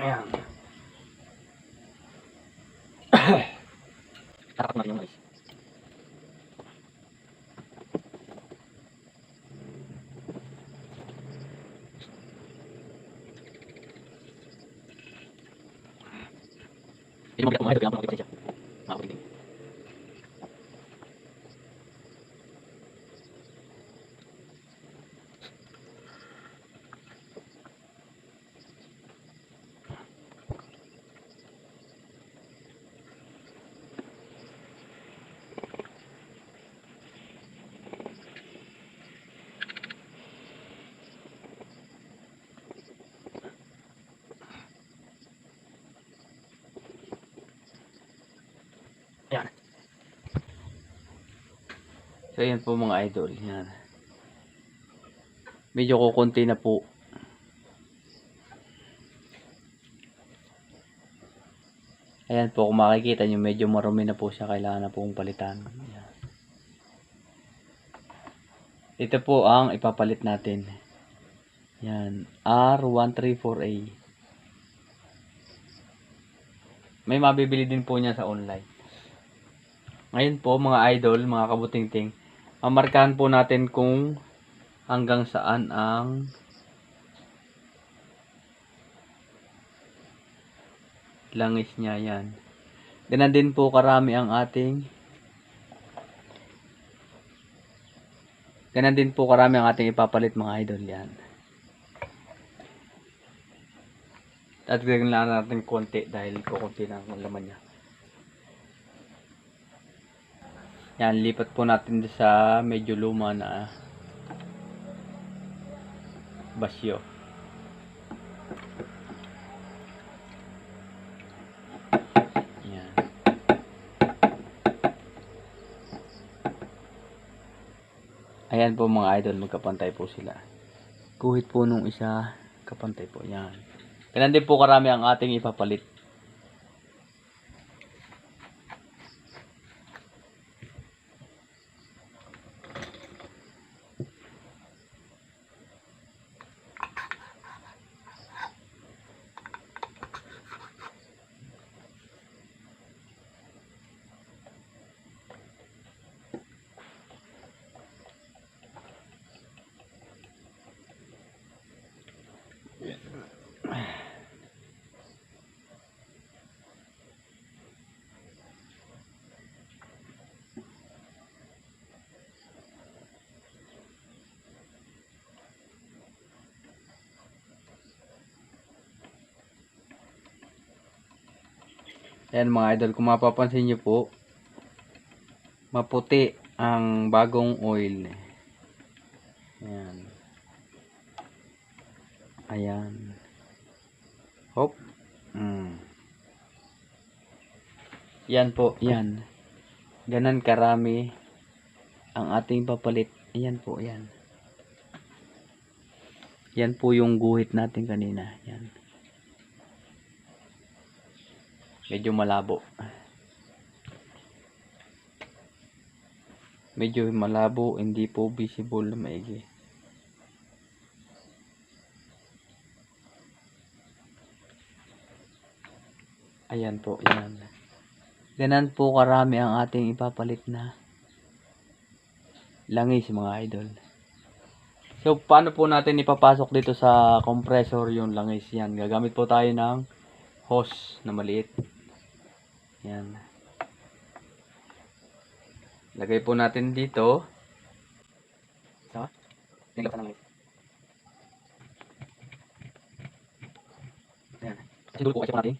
Ayan. Tapak natin yung mais. Hindi mo bigat mga idol, kaya mo nakipasensya. Makapuliting. Ayan. So yan po mga idol. Yan. Medyo kukunti na po. Ayan po, kung makikita nyo, medyo marumi na po siya. Kailangan na pong palitan. Ayan. Ito po ang ipapalit natin. Yan. R134A. May mabibili din po niya sa online. Ngayon po mga idol, mga kabutingting, mamarkahan po natin kung hanggang saan ang langis niya. Yan. Ganun din po karami ang ating ipapalit mga idol. Yan. Tatagyan lang natin konti dahil kukunti na ang laman niya. Yan, lipat po natin sa medyo luma na basyo. Yan. Ayan po mga idol, magkapantay po sila. Guhit po nung isa, kapantay po. Yan. Ganun din po karami ang ating ipapalit. Ayan mga idol, kung mapapansin nyo po, maputi ang bagong oil. Ayan. Ayan. Hop. Yan po, yan. Ganon karami ang ating papalit. Ayan po, yan. Yan po yung guhit natin kanina. Yan. Medyo malabo. Medyo malabo, hindi po visible na maigi. Ayan po, yan. Ganon po karami ang ating ipapalit na langis mga idol. So, paano po natin ipapasok dito sa compressor yung langis? Yan, gagamit po tayo ng hose na maliit. Yan. Lagay po natin dito. So, nilagay ng langis. Yan. Kasi dulo po kasi po natin.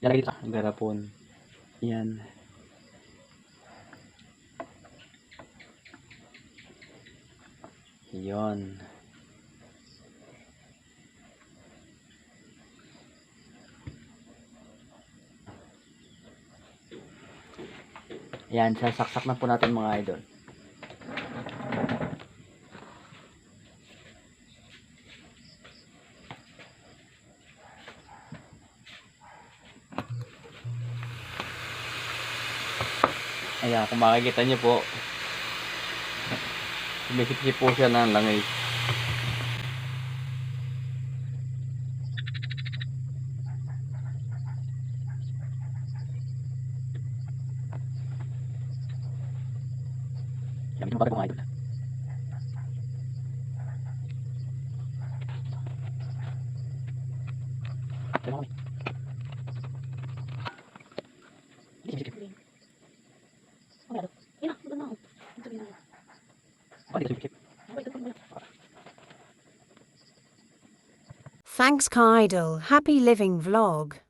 Lalagay dito sa garapon. Yan. Yon. Yan, sasaksak na po natin mga idol. Ayan, kung makikita nyo po, sumisipsip po siya ng langis. Yan, medyo mabagal po mga idol. Ito mga kami. Sige, sige. Balik ito, sige. Thanks Ka Idol. Happy living vlog.